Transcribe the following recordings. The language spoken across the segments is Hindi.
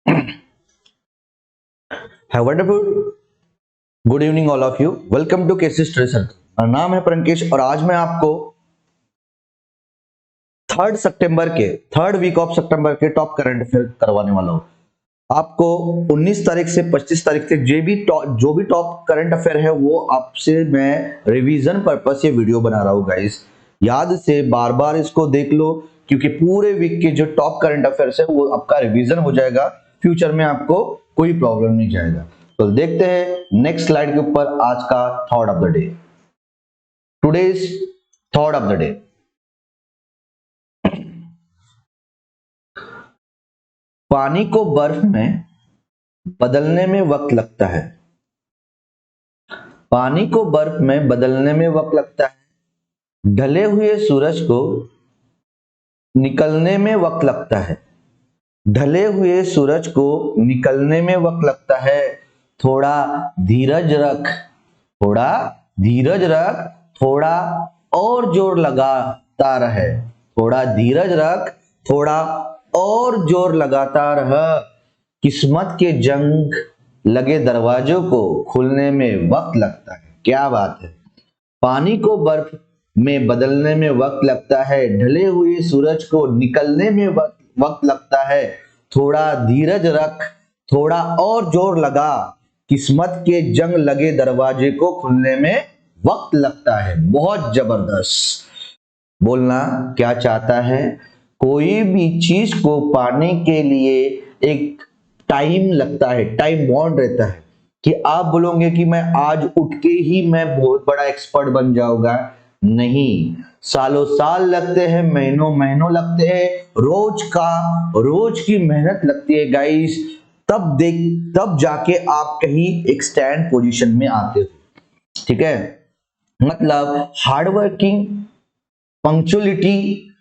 Have a wonderful good evening all of you. Welcome to KC study circle. मेरा नाम है प्रणकेश और आज मैं आपको थर्ड वीक ऑफ सितंबर के टॉप करंट अफेयर करवाने वाला हूं। आपको 19 तारीख से 25 तारीख तक जो भी टॉप करंट अफेयर है वो आपसे मैं रिवीजन पर्पस ये वीडियो बना रहा हूं गाइस। याद से बार बार इसको देख लो क्योंकि पूरे वीक के जो टॉप करंट अफेयर्स है वो आपका रिवीजन हो जाएगा। फ्यूचर में आपको कोई प्रॉब्लम नहीं जाएगा। तो देखते हैं नेक्स्ट स्लाइड के ऊपर आज का thought of the day. Today's thought of the day, पानी को बर्फ में बदलने में वक्त लगता है। पानी को बर्फ में बदलने में वक्त लगता है। ढले हुए सूरज को निकलने में वक्त लगता है। ढले हुए सूरज को निकलने में वक्त लगता है। थोड़ा धीरज रख, थोड़ा धीरज रख, थोड़ा और जोर लगाता रहे। थोड़ा धीरज रख, थोड़ा और जोर लगाता रह। किस्मत के जंग लगे दरवाजों को खुलने में वक्त लगता है। क्या बात है। पानी को बर्फ में बदलने में वक्त लगता है। ढले हुए सूरज को निकलने में वक्त लगता है। थोड़ा धीरज रख, थोड़ा और जोर लगा। किस्मत के जंग लगे दरवाजे को खुलने में वक्त लगता है। बहुत जबरदस्त। बोलना क्या चाहता है, कोई भी चीज को पाने के लिए एक टाइम लगता है, टाइम बॉन्ड रहता है कि आप बोलोगे कि मैं आज उठ के ही मैं बहुत बड़ा एक्सपर्ट बन जाऊंगा। नहीं, सालों साल लगते हैं, महीनों महीनों लगते हैं, रोज की मेहनत लगती है गाइस। तब जाके आप कहीं एक स्टैंड पोजीशन में आते हो। ठीक है, मतलब हार्ड वर्किंग, पंक्चुअलिटी,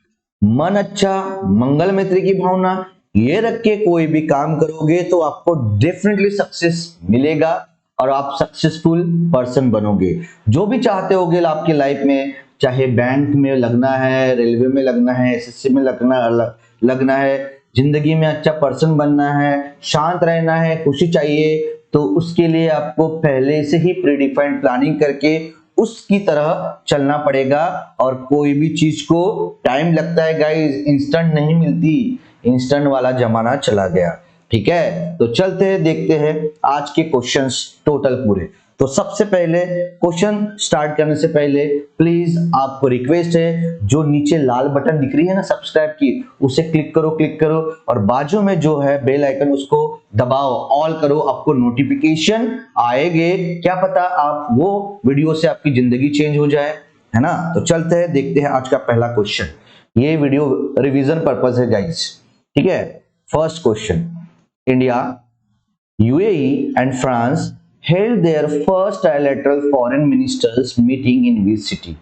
मन अच्छा, मंगल मैत्री की भावना, ये रख के कोई भी काम करोगे तो आपको डेफिनेटली सक्सेस मिलेगा और आप सक्सेसफुल पर्सन बनोगे। जो भी चाहते होगे आपकी लाइफ में, चाहे बैंक में लगना है, रेलवे में लगना है, एसएससी में लगना है, जिंदगी में अच्छा पर्सन बनना है, शांत रहना है, खुशी चाहिए, तो उसके लिए आपको पहले से ही प्रीडिफाइंड प्लानिंग करके उसकी तरह चलना पड़ेगा। और कोई भी चीज को टाइम लगता है गाइस, इंस्टेंट नहीं मिलती। इंस्टेंट वाला जमाना चला गया। ठीक है, तो चलते हैं, देखते हैं आज के क्वेश्चंस टोटल पूरे। तो सबसे पहले क्वेश्चन स्टार्ट करने से पहले प्लीज आपको रिक्वेस्ट है, जो नीचे लाल बटन दिख रही है ना सब्सक्राइब की, उसे क्लिक करो और बाजू में जो है बेल आइकन उसको दबाओ, ऑल करो, आपको नोटिफिकेशन आएंगे। क्या पता आप वो वीडियो से आपकी जिंदगी चेंज हो जाए, है ना। तो चलते हैं, देखते हैं आज का पहला क्वेश्चन। ये वीडियो रिवीजन पर्पस है गाइस। ठीक है, first question, India, UAE and France held their first trilateral foreign ministers meeting in which city?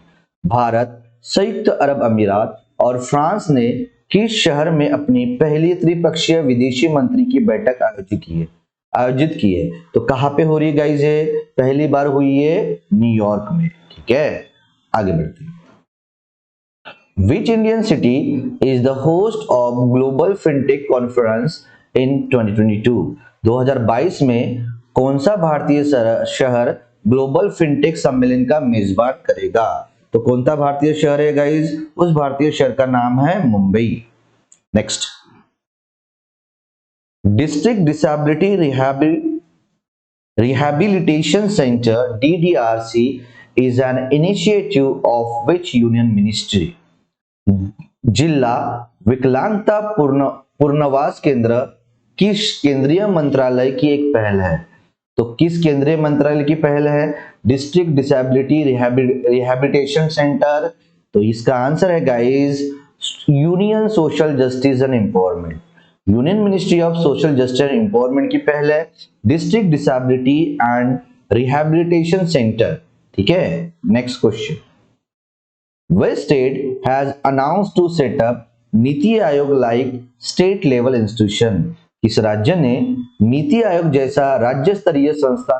Bharat, संयुक्त अरब अमीरात और फ्रांस ने किस शहर में अपनी पहली त्रिपक्षीय विदेशी मंत्री की बैठक आयोजित की है? तो कहां पे हो रही है गाइस? ये पहली बार हुई है न्यूयॉर्क में। ठीक है, आगे बढ़ते हैं। Which Indian city is the host of Global FinTech Conference in 2022? 2022 में कौन सा भारतीय शहर ग्लोबल फिनटेक सम्मेलन का मेजबान करेगा? तो कौन सा भारतीय शहर है गाइस? उस भारतीय शहर का नाम है Mumbai. Next, district disability rehabilitation centre DDRC is an initiative of which union ministry? जिला विकलांगता पुनर्वास केंद्र किस केंद्रीय मंत्रालय की एक पहल है? तो किस केंद्रीय मंत्रालय की पहल है? District disability rehabilitation centre. तो इसका आंसर है guys union social justice and empowerment. Union ministry of social justice and empowerment की पहल है district disability and rehabilitation centre. ठीक है, next question, Which state has announced to set up NITI Aayog like state level institution? किस राज्य ने नीति आयोग जैसा राज्य स्तरीय संस्था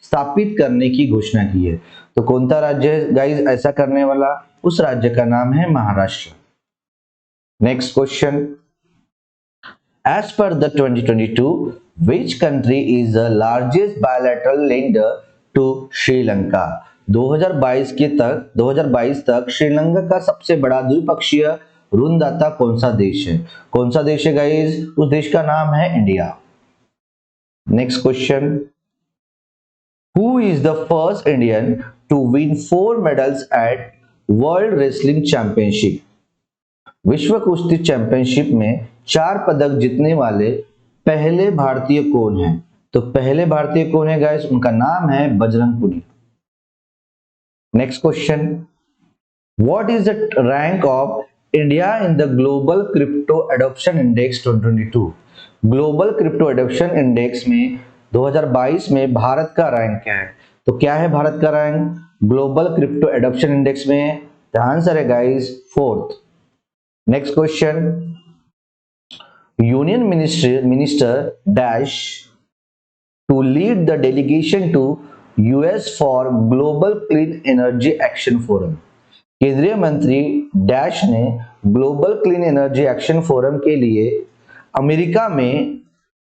स्थापित करने की घोषणा की है? तो कौन सा राज्य है गाइस ऐसा करने वाला? उस राज्य का नाम है Maharashtra. Next question, As per the 2022, which country is the largest bilateral lender to Sri Lanka? 2022 तक श्रीलंका का सबसे बड़ा द्विपक्षीय ऋणदाता कौन सा देश है? कौन सा देश है गाइस? उस देश का नाम है India. Next question, Who is the first Indian to win 4 medals at World Wrestling Championship? विश्व कुश्ती चैंपियनशिप में 4 पदक जीतने वाले पहले भारतीय कौन हैं? तो पहले भारतीय कौन है गाइस? उनका नाम है Bajrang Punia. Next question, what is the rank of India in the global crypto adoption index 2022? Global crypto adoption index में 2022 में भारत का रैंक क्या है? तो क्या है भारत का rank global crypto adoption index में? द आंसर है guys 4th। Next question, union minister dash to lead the delegation to US for global clean energy action forum. केंद्रीय मंत्री डैश ने global clean energy action forum के लिए अमेरिका में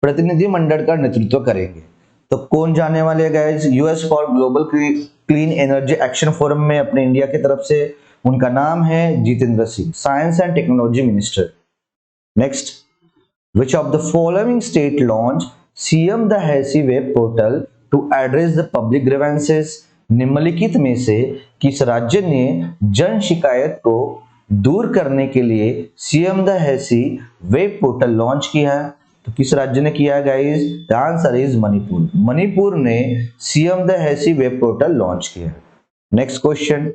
प्रतिनिधिमंडल का नेतृत्व करेंगे। तो कौन जाने वाले हैं guys? US for global clean energy action forum में अपने इंडिया की तरफ से। उनका नाम है Jitendra Singh, science and technology minister. Next, which of the following state launch CM दहेसी web portal to address the public grievances? निम्नलिखित में से किस राज्य ने जन शिकायत को दूर करने के लिए सीएम दहेसी वेब पोर्टल लॉन्च किया है? तो किस राज्य ने किया है guys? The answer is Manipur. Manipur ने सीएम दहेसी वेब पोर्टल लॉन्च किया है। Next question,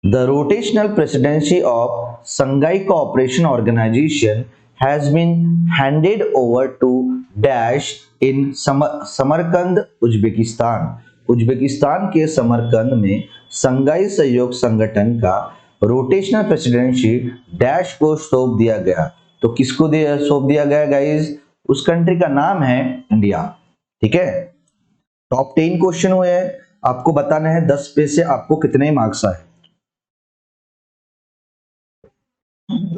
the rotational presidency of Shanghai cooperation organisation has been handed over to dash in Samarkand Uzbekistan. Uzbekistan के समरकंद में संघाई सहयोग संगठन का रोटेशनल प्रेसिडेंसी डैश को सौंप दिया गया। तो किसको सौंप दिया गया गाइस? उस कंट्री का नाम है इंडिया। ठीक है, टॉप 10 क्वेश्चन हुए हैं, आपको बताना है 10 पे से आपको कितने मार्क्स आए।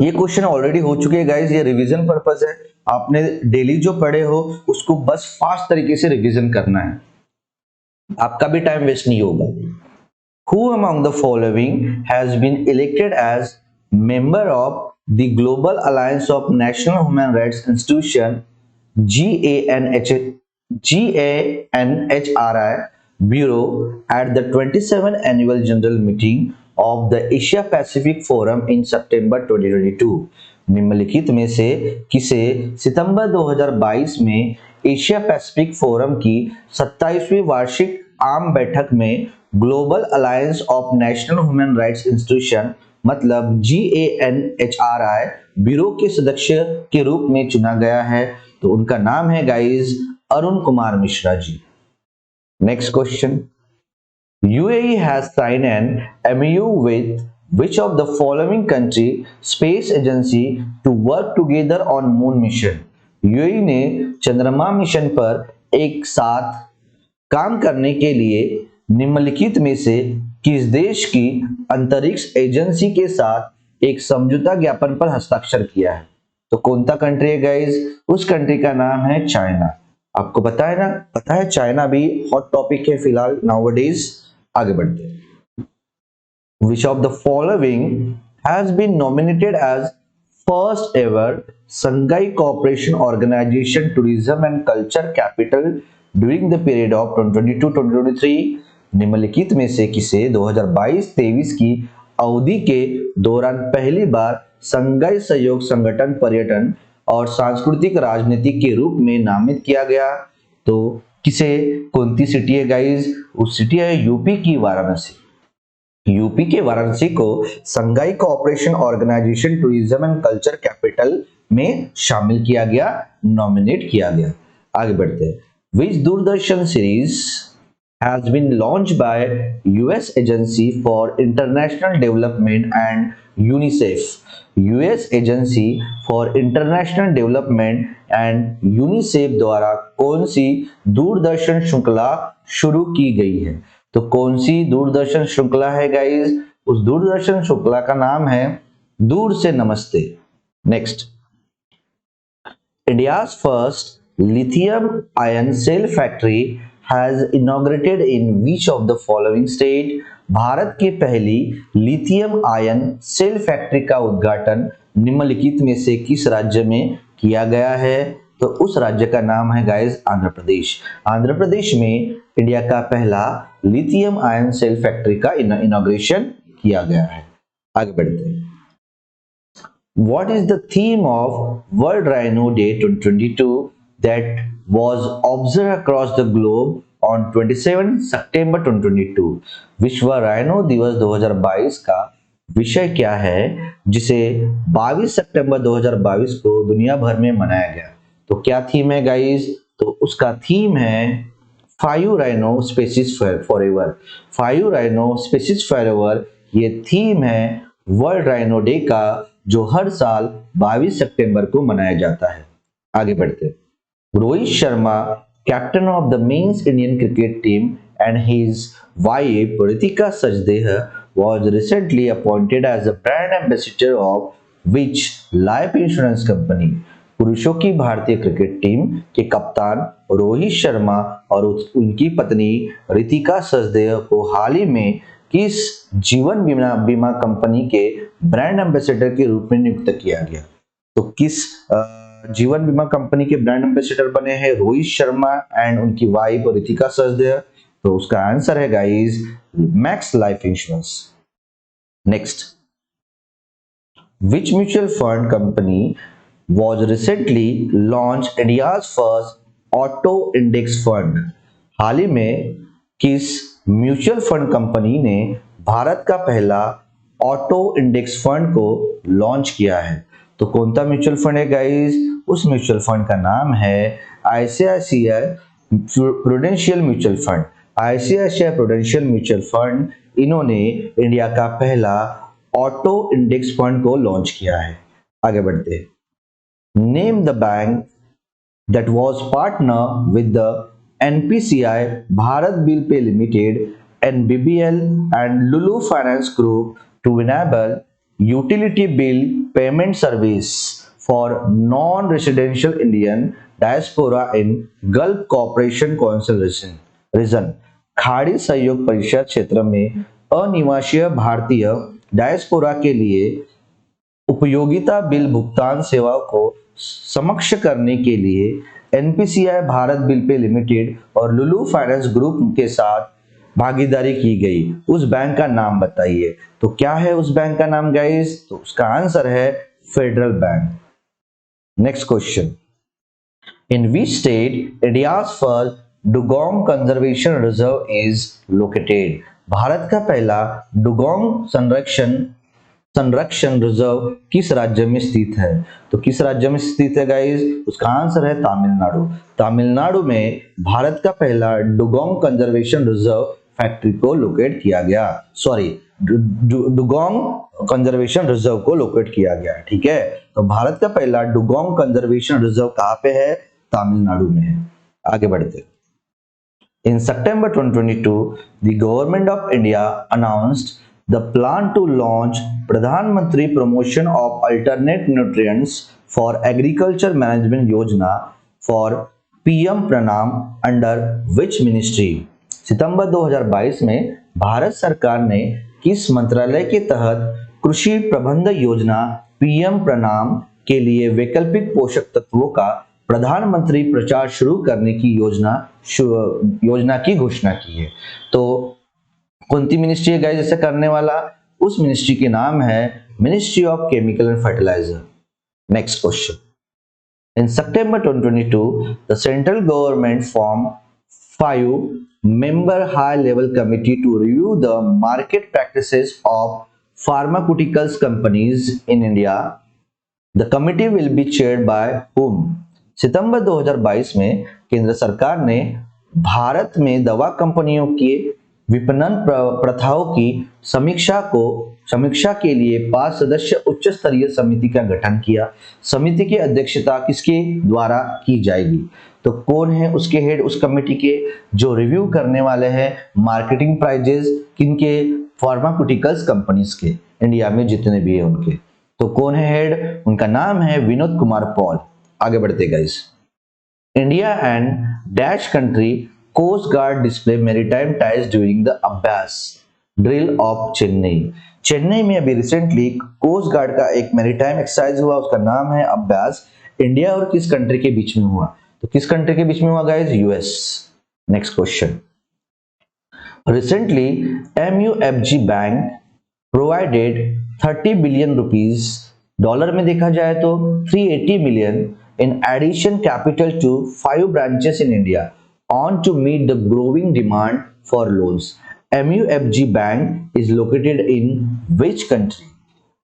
ये क्वेश्चन ऑलरेडी हो चुके हैं गाइस, ये रिवीजन पर्पस है। आपने डेली जो पढ़े हो उसको बस फास्ट तरीके से रिवीजन करना है, आपका भी टाइम वेस्ट नहीं होगा। Who among the following has been elected as member of the Global Alliance of National Human Rights Institution GANHRI Bureau at the 27th Annual General Meeting of the Asia Pacific Forum in September 2022? निम्नलिखित में से किसे सितंबर 2022 में एशिया पैसिफिक फोरम की 27वीं वार्षिक आम बैठक में global alliance of national human rights institution मतलब GANHRI ब्यूरो के सदस्य के रूप में चुना गया है? तो उनका नाम है guys Arun Kumar Mishra ji. Next question, UAE has signed an MOU with which of the following country space agency to work together on moon mission? UAE ने चंद्रमा मिशन पर एक साथ काम करने के लिए निम्नलिखित में से किस देश की अंतरिक्ष एजेंसी के साथ एक समझौता ज्ञापन पर हस्ताक्षर किया है? तो कौन सा कंट्री है गाइस? उस कंट्री का नाम है चाइना। आपको पता है ना, पता है चाइना भी हॉट टॉपिक है फिलहाल नाउअडेज। आगे बढ़ते हैं। Which of the following has been nominated as first ever Shanghai Cooperation Organization Tourism and Culture Capital during the period of 2022-2023? निम्नलिखित में से किसे 2022-23 की अवधि के दौरान पहली बार संघाई सहयोग संगठन पर्यटन और सांस्कृतिक राजनीति के रूप में नामित किया गया? तो किसे, कौन सी सिटी है गाइज? उस सिटी है यूपी की वाराणसी। यूपी के वाराणसी को Shanghai cooperation organisation tourism and culture capital में शामिल किया गया, नॉमिनेट किया गया। आगे बढ़ते हैं। Which Doordarshan series has been launched by US Agency for International Development and UNICEF? US Agency for International Development and UNICEF द्वारा कौन सी दूरदर्शन श्रृंखला शुरू की गई है? तो कौन सी दूरदर्शन श्रृंखला है गाइस? उस दूरदर्शन श्रृंखला का नाम है दूर से नमस्ते। Next, India's first lithium-ion cell factory has inaugurated in which of the following state? Bharat की पहली लिथियम आयन सेल फैक्ट्री का उद्घाटन निम्नलिखित में से किस राज्य में किया गया है? तो उस राज्य का नाम है गाइस आंध्र प्रदेश। आंध्र प्रदेश में इंडिया का पहला लिथियम आयन सेल फैक्ट्री का इनॉग्रेशन किया गया है। आगे बढ़ते हैं। What is the theme of World Rhino Day 2022 that was observed across the globe on 27 September 2022? विश्व राइनो दिवस 2022 का विषय क्या है जिसे 22 सितंबर 2022 को दुनिया भर में मनाया गया? तो क्या थीम है गाइस? तो उसका थीम है 5 rhino species forever. 5 rhino species forever ये थीम है वर्ल्ड राइनो डे का, जो हर साल 22 सितंबर को मनाया जाता है। आगे बढ़ते हैं। Rohit Sharma, captain of the men's Indian cricket team and his wife Ritika Sajdeh was recently appointed as a brand ambassador of which life insurance company? पुरुषों की भारतीय क्रिकेट टीम के कप्तान रोहित शर्मा और उनकी पत्नी रितिका सचदेह को हाल ही में किस जीवन बीमा कंपनी के ब्रांड एम्बेसडर के रूप में नियुक्त किया गया? तो किस जीवन बीमा कंपनी के ब्रांड एम्बेसडर बने हैं रोहित शर्मा एंड उनकी वाइफ रितिका सचदेव? तो उसका आंसर है guys max life insurance. Next, which mutual fund company was recently launched India's first auto index fund? हाल ही में किस म्यूचुअल फंड कंपनी ने भारत का पहला ऑटो इंडेक्स फंड को लॉन्च किया है? तो कौन सा म्यूचुअल फंड है गाइस? उस म्यूचुअल फंड का नाम है ICICI prudential mutual fund. ICICI prudential mutual fund इन्होंने इंडिया का पहला ऑटो इंडेक्स फंड को लॉन्च किया है। आगे बढ़ते हैं। Name the bank that was partner with the NPCI, Bharat Bill Pay Limited, NBBL and Lulu Finance Group to enable utility bill payment service for non-residential Indian diaspora in Gulf Cooperation Council region। खाड़ी सहयोग परिषद क्षेत्र में अनिवासीय भारतीय डायस्पोरा के लिए उपयोगिता बिल भुगतान सेवाओं को समक्ष करने के लिए NPCI Bharat bill pay limited और लुलु फाइनेंस ग्रुप के साथ भागीदारी की गई। उस बैंक का नाम बताइए। तो क्या है उस बैंक का नाम गाइस? तो उसका आंसर है federal bank. Next question, in which state India's first dugong conservation reserve is located? Bharat का पहला डुगोंग संरक्षण रिजर्व किस राज्य में स्थित है? तो किस राज्य में स्थित है गाइस? उसका आंसर है तमिलनाडु। तमिलनाडु में भारत का पहला डुगोंग कंजर्वेशन रिजर्व फैक्ट्री को लोकेट किया गया, डुगोंग कंजर्वेशन रिजर्व को लोकेट किया गया। ठीक है, तो भारत का पहला डुगोंग कंजर्वेशन रिजर्व कहां पे है? तमिलनाडु में है। आगे बढ़ते। In September 2022, the government of India announced the plan to launch Pradhan Mantri Promotion of Alternate Nutrients for Agriculture Management Yojana for PM Pranam under which ministry? सितंबर 2022 में भारत सरकार ने किस मंत्रालय के तहत कृषि प्रबंध योजना पीएम प्रणाम के लिए वैकल्पिक पोषक तत्वों का प्रधानमंत्री प्रचार शुरू करने की योजना की घोषणा की है? तो कौन सी मिनिस्ट्री है गाइस ऐसा करने वाला? उस मिनिस्ट्री के नाम है ministry of chemical and fertiliser. Next question, in September 2022 the central government form 5-member high level committee to review the market practices of pharmaceuticals companies in India. The committee will be chaired by whom? सितंबर 2022 में केंद्र सरकार ने भारत में दवा कंपनियों के विपणन प्रथाओं की समीक्षा के लिए 5 सदस्य उच्च स्तरीय समिति का गठन किया। समिति की अध्यक्षता किसके द्वारा की जाएगी? तो कौन है उसके हेड उस कमेटी के? जो रिव्यू करने वाले हैं मार्केटिंग प्राइजेस किनके? फार्मास्यूटिकल्स कंपनीज के, इंडिया में जितने भी है उनके। तो कौन है हेड? उनका नाम है विनोद कुमार पॉल। आगे बढ़ते guys. India and dash country coast guard display maritime ties during the Abhyas drill off Chennai. Chennai में अभी रिसेंटली कोस्ट गार्ड का एक मैरीटाइम एक्सरसाइज हुआ, उसका नाम है अभ्यास। इंडिया और किस कंट्री के बीच में हुआ? तो किस कंट्री के बीच में हुआ guys? US. Next question. Recently MUFG bank provided 30 billion rupees, dollar में देखा जाए तो 380 million in addition capital to 5 branches in India on to meet the growing demand for loans. MUFG bank is located in which country?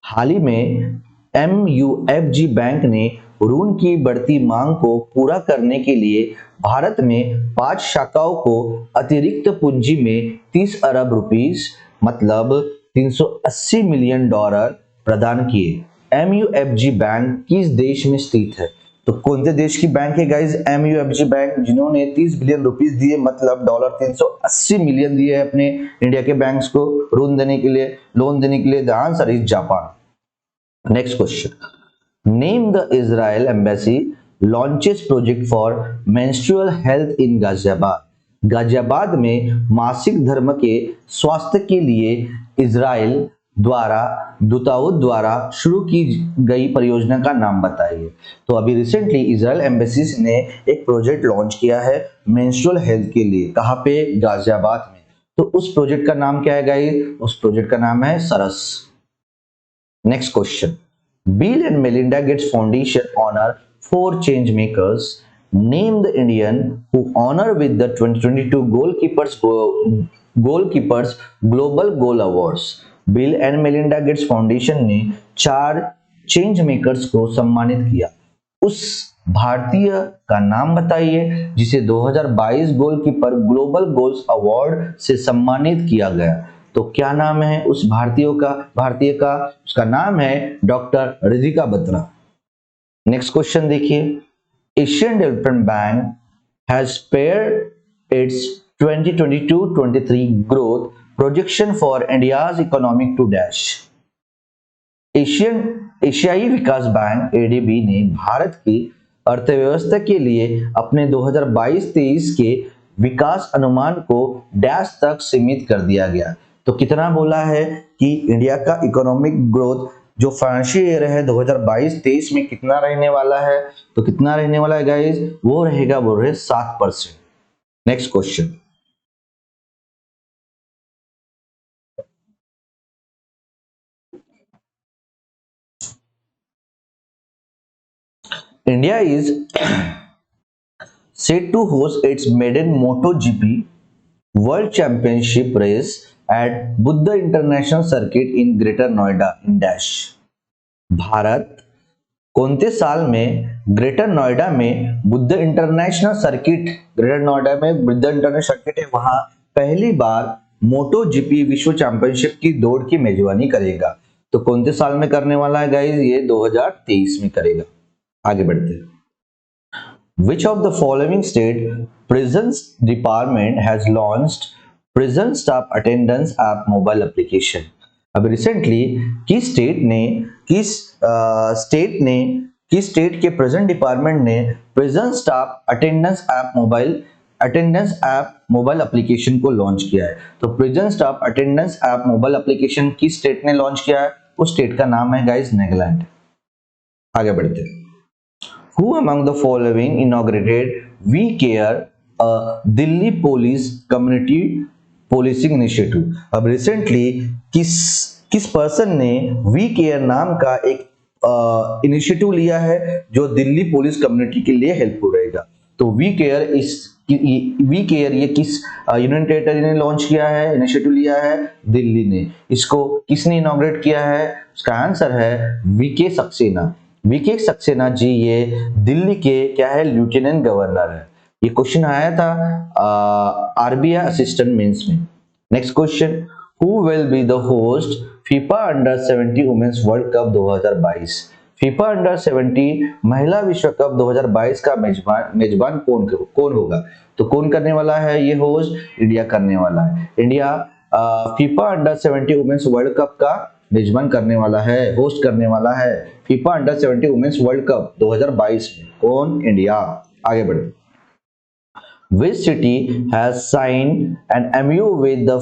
हाल ही में MUFG बैंक ने ऋण की बढ़ती मांग को पूरा करने के लिए भारत में 5 शाखाओं को अतिरिक्त पूंजी में 30 अरब रुपीस मतलब 380 मिलियन डॉलर प्रदान किए। MUFG बैंक किस देश में स्थित है? तो कौन से देश की बैंक है गाइज MUFG बैंक, जिन्होंने 30 बिलियन रुपीस दिए मतलब डॉलर 380 मिलियन दिए अपने इंडिया के बैंक्स को ऋण देने के लिए, लोन देने के लिए? The answer is Japan. Next question. Name the Israel embassy launches project for menstrual health in Ghaziabad. Ghaziabad में मासिक धर्म के स्वास्थ्य के लिए इजराइल द्वारा दूतावास द्वारा शुरू की गई परियोजना का नाम बताइए। तो अभी रिसेंटली इजराइल एम्बेसी ने एक प्रोजेक्ट लॉन्च किया है मेंस्ट्रुअल हेल्थ के लिए। कहाँ पे? गाजियाबाद में। तो उस प्रोजेक्ट का नाम क्या है गाइस? उस प्रोजेक्ट का नाम है Saras. Next question. Bill and Melinda Gates Foundation honor 4 change makers. Name the Indian who honor with the 2022 Goalkeepers Global Goal Awards. Bill and Melinda Gates Foundation ने 4 चेंज मेकर्स को सम्मानित किया। उस भारतीय का नाम बताइए जिसे 2022 गोलकीपर ग्लोबल गोल्स अवार्ड से सम्मानित किया गया। तो क्या नाम है उस भारतीय का? उसका नाम है doctor Ridhika Batra. Next question देखिए। Asian development bank has spared its 2022-23 growth projection for India's economic to dash. एशियाई विकास बैंक ADB ने भारत की अर्थव्यवस्था के लिए अपने 2022-23 के विकास अनुमान को डैश तक सीमित कर दिया गया। तो कितना बोला है कि इंडिया का इकोनॉमिक ग्रोथ जो फाइनेंशियल ईयर है 2022-23 में कितना रहने वाला है? तो कितना रहने वाला है गाइस? वो रहेगा, बोल रहे 7%। Next question. India is set to host its maiden MotoGP World Championship race at Buddha International Circuit in Greater Noida in Dash। Bharat कौनते साल में ग्रेटर नोएडा में Buddh international circuit, greater Noida में बुद्ध इंटरनेशनल सर्किट है, वहां पहली बार MotoGP विश्व चैंपियनशिप की दौड़ की मेजबानी करेगा। तो कौनते साल में करने वाला है गाइस? ये 2023 में करेगा। आगे बढ़ते हैं। Which of the following state prisons department has launched prison staff attendance app mobile application? अब रिसेंटली किस स्टेट के प्रेजेंट डिपार्टमेंट ने prison staff attendance app mobile application को लॉन्च किया है? तो prison staff attendance app mobile application किस स्टेट ने लॉन्च किया है? उस स्टेट का नाम है गाइस नागालैंड। आगे बढ़ते हैं। Who among the following inaugurated We Care, a Delhi police community policing initiative? अब रिसेंटली किस पर्सन ने वी केयर नाम का एक इनिशिएटिव लिया है जो दिल्ली पुलिस कम्युनिटी के लिए हेल्पफुल रहेगा? तो वी केयर ये किस यूनियन टेरिटरी ने लॉन्च किया है, इनिशिएटिव लिया है? दिल्ली ने। इसको किसने इनॉग्रेट किया है? उसका आंसर है वीके सक्सेना। वीके सक्सेना जी ये दिल्ली के क्या है? लेफ्टिनेंट गवर्नर है। ये क्वेश्चन आया था RBI असिस्टेंट मेंस में। Next question. Who will be the host FIFA under 70 women's world cup 2022? FIFA under 70 महिला विश्व कप 2022 का मेजबान कौन होगा? तो कौन करने वाला है ये होस्ट? इंडिया करने वाला है। India FIFA under 70 women's world cup का मेजबान करने वाला है, होस्ट करने वाला है FIFA under 70 women's world cup 2022 में। कौन? इंडिया। आगे बढ़े। Which city has signed an MOU with the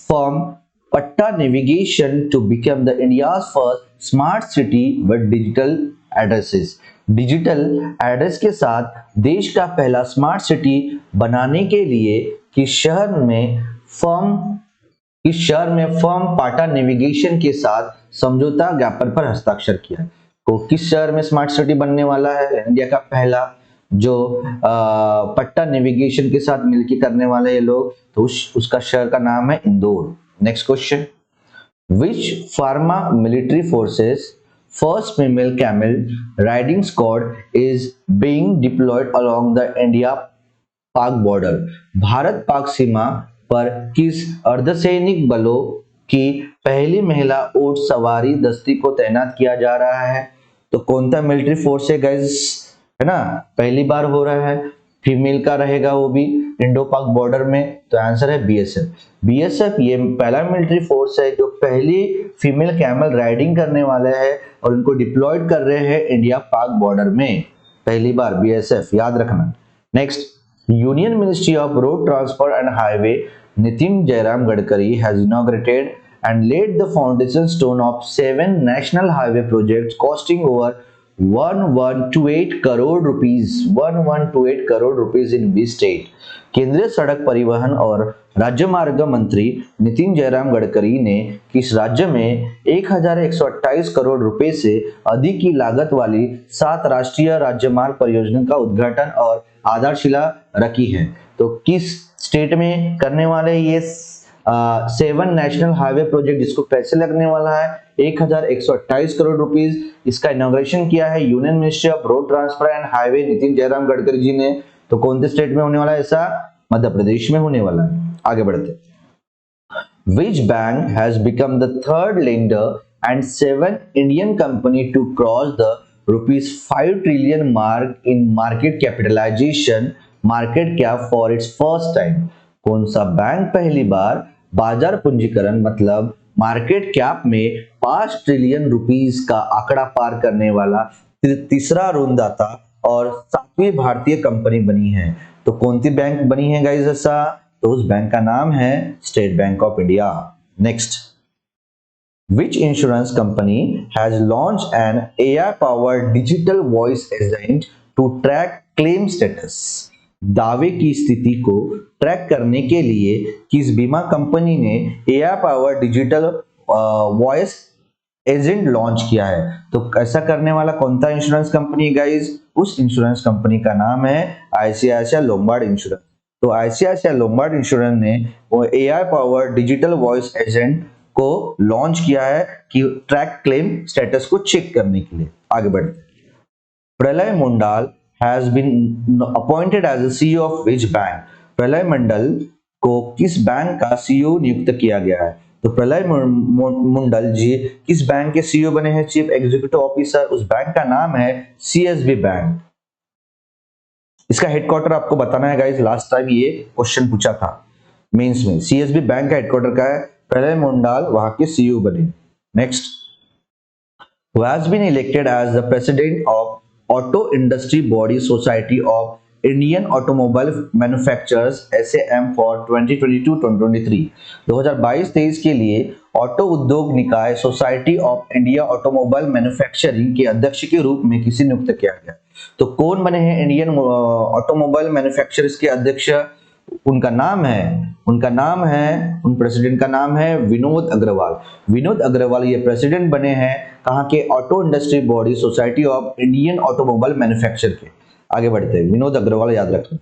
firm Patta Navigation to become the India's first smart city with digital addresses? Digital address के साथ देश का पहला स्मार्ट सिटी बनाने के लिए किस शहर में फर्म पाटा नेविगेशन के साथ समझौता ज्ञापन पर हस्ताक्षर किया? तो किस शहर में स्मार्ट सिटी बनने वाला है इंडिया का पहला, जो पट्टा नेविगेशन के साथ मिलकर करने वाले ये लोग, तो उसका शहर का नाम है Indore. Next question, which paramilitary forces first female camel riding squad is being deployed along the India Pak border? भारत पाक सीमा पर किस अर्धसैनिक बलों की पहली महिला ऊंट सवारी दस्ती को तैनात किया जा रहा है? तो कौन सा मिलिट्री फोर्स है गाइस, है ना, पहली बार हो रहा है, फीमेल का रहेगा वो भी इंडो पाक बॉर्डर में, तो आंसर है बीएसएफ। बीएसएफ ये पहला मिलिट्री फोर्स है जो पहली फीमेल कैमल राइडिंग करने वाले हैं और उनको डिप्लॉयड कर रहे हैं इंडिया पाक बॉर्डर में, पहली बार बीएसएफ, याद रखना। Next, union ministry of road transport and highway Nitin Jairam Gadkari has inaugurated and laid the foundation stone of 7 national highway projects costing over 1128 crore rupees 1128 crore rupees in which state? केंद्रीय सड़क परिवहन और राज्यमार्ग मंत्री नितिन जयराम गडकरी ने किस राज्य में 1128 करोड़ रुपए से अधिक की लागत वाली 7 राष्ट्रीय राज्यमार्ग परियोजना का उद्घाटन और आधारशिला रखी है? तो किस स्टेट में करने वाले ये 7 नेशनल हाईवे प्रोजेक्ट जिसको पैसे लगने वाला है 1128 करोड़ रुपीस, इसका इनॉग्रेशन किया है union ministry of road transport and highway Nitin Jairam Gadkari ji ने। तो कौन से स्टेट में होने वाला है ऐसा? मध्य प्रदेश में होने वाला है। आगे बढ़ते, Which bank has become the third lender and 7th Indian company to cross the ₹5 trillion mark in market capitalization market cap for its first time? कौन सा बैंक पहली बार बाजार पूंजीकरण मतलब मार्केट कैप में 5 ट्रिलियन रुपीस का आंकड़ा पार करने वाला तीसरा ऋणदाता और 7वीं भारतीय कंपनी बनी है? तो कौन सी बैंक बनी है गाइस ऐसा? तो उस बैंक का नाम है state bank of India. Next, Which insurance company has launched an AI-powered digital voice agent to track claim status? दावे की स्थिति को ट्रैक करने के लिए किस बीमा कंपनी ने AI power digital voice agent launch किया है? तो ऐसा करने वाला कौन सा इंश्योरेंस कंपनी है गाइस? उस इंश्योरेंस कंपनी का नाम है आईसीआईसीआई लोम्बार्ड इंश्योरेंस। तो आईसीआईसीआई लोम्बार्ड इंश्योरेंस ने वो AI power digital voice agent को लॉन्च किया है कि ट्रैक क्लेम स्टेटस को चेक करने के लिए। आगे बढ़ते, प्रलय मुंडाल has been appointed as the CEO of which bank? प्रलय मंडल को किस बैंक का CEO नियुक्त किया गया है? तो प्रलय मुंडल जी किस बैंक के CEO बने हैं? Chief executive officer. उस बैंक का नाम है CSB बैंक। इसका हेडक्वार्टर आपको बताना है गाइस, लास्ट टाइम ये क्वेश्चन पूछा था मेंस में। CSB बैंक का हेडक्वार्टर का है, प्रलय मुंडाल वहां के CEO बने। Next, who has been elected as the president of auto industry body society of Indian automobile manufacturers SAM for 2022-2023 2022-23 के लिए ऑटो उद्योग निकाय society of India automobile manufacturing के अध्यक्ष के रूप में किसे नियुक्त किया गया? तो कौन बने हैं इंडियन ऑटोमोबाइल मैन्युफैक्चरर्स के अध्यक्ष? उनका नाम है उन प्रेसिडेंट का नाम है विनोद अग्रवाल। विनोद अग्रवाल ये प्रेसिडेंट बने हैं कहाँ के? Auto industry body society of Indian automobile manufacture के। आगे बढ़ते हैं, विनोद अग्रवाल याद रखें।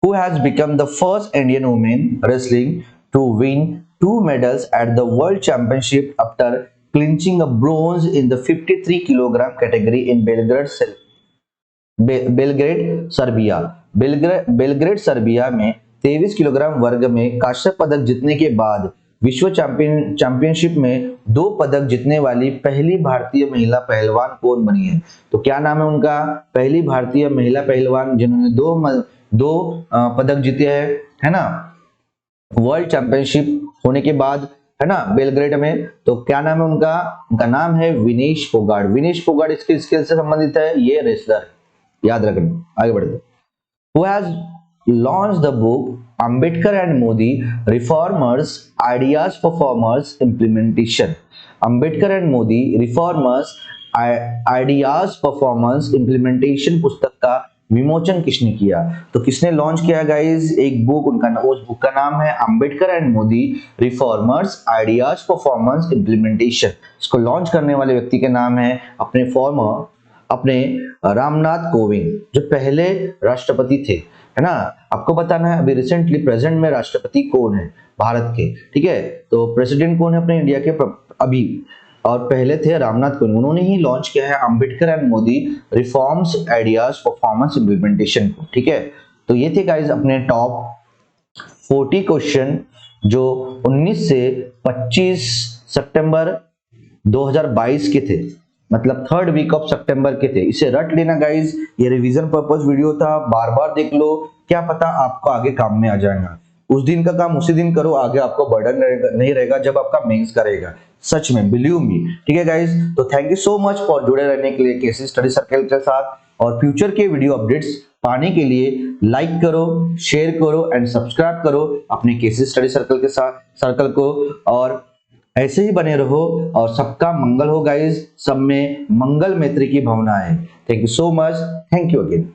Who has become the first Indian woman wrestling to win 2 medals at the World Championship after clinching a bronze in the 53 kg category in Belgrade Serbia में 23 किलोग्राम वर्ग में कांस्य पदक जीतने के बाद विश्व चैंपियनशिप में 2 पदक जीतने वाली पहली भारतीय महिला पहलवान कौन बनी है? तो क्या नाम है उनका? पहली भारतीय महिला पहलवान जिन्होंने दो पदक जीते हैं, है ना, वर्ल्ड चैंपियनशिप होने के बाद, है ना, बेलग्रेड में। तो क्या नाम है उनका? उनका नाम है विनेश फोगाट। विनेश फोगाट इसके स्किल से संबंधित है, ये रेसलर। याद रखना, आगे बढ़ते। Who has launched the book Ambedkar and Modi Reformers Ideas for Farmers Implementation? Ambedkar and Modi Reformers Ideas for Farmers Implementation पुस्तक का विमोचन किसने किया? तो किसने लॉन्च किया गाइज? एक बुक, उस बुक का नाम है Ambedkar and Modi reformers ideas for farmers implementation. इसको लॉन्च करने वाले व्यक्ति के नाम है अपने रामनाथ कोविंद, जो पहले राष्ट्रपति थे, है ना। आपको बताना है अभी रिसेंटली प्रेजेंट में राष्ट्रपति कौन है भारत के, ठीक है। तो प्रेसिडेंट कौन है अपने इंडिया के अभी, और पहले थे रामनाथ कोविंद। उन्होंने ही लॉन्च किया है Ambedkar and Modi reforms ideas for farmers implementation को, ठीक है। तो ये थे गाइज अपने टॉप 40 क्वेश्चन जो 19 से 25 सितंबर 2022 के थे, मतलब थर्ड वीक ऑफ सितंबर के थे। इसे रट लेना गाइज, ये रिवीजन पर्पस वीडियो था, बार बार देख लो, क्या पता आपको आगे काम में आ जाएगा। उस दिन का काम उसी दिन करो, आगे आपको बर्डन नहीं रहेगा जब आपका मेंस करेगा, सच में, बिलीव मी, ठीक है गाइज। तो thank you so much for जुड़े रहने के लिए केसी स्टडी सर्कल के साथ, और फ्यूचर के वीडियो अपडेट्स पाने के लिए लाइक करो, शेयर करो एंड सब्सक्राइब करो अपने केसी स्टडी सर्कल के साथ सर्कल को, और ऐसे ही बने रहो और सबका मंगल हो गाइज, सब में मंगल मैत्री की भावना है। Thank you so much, thank you again.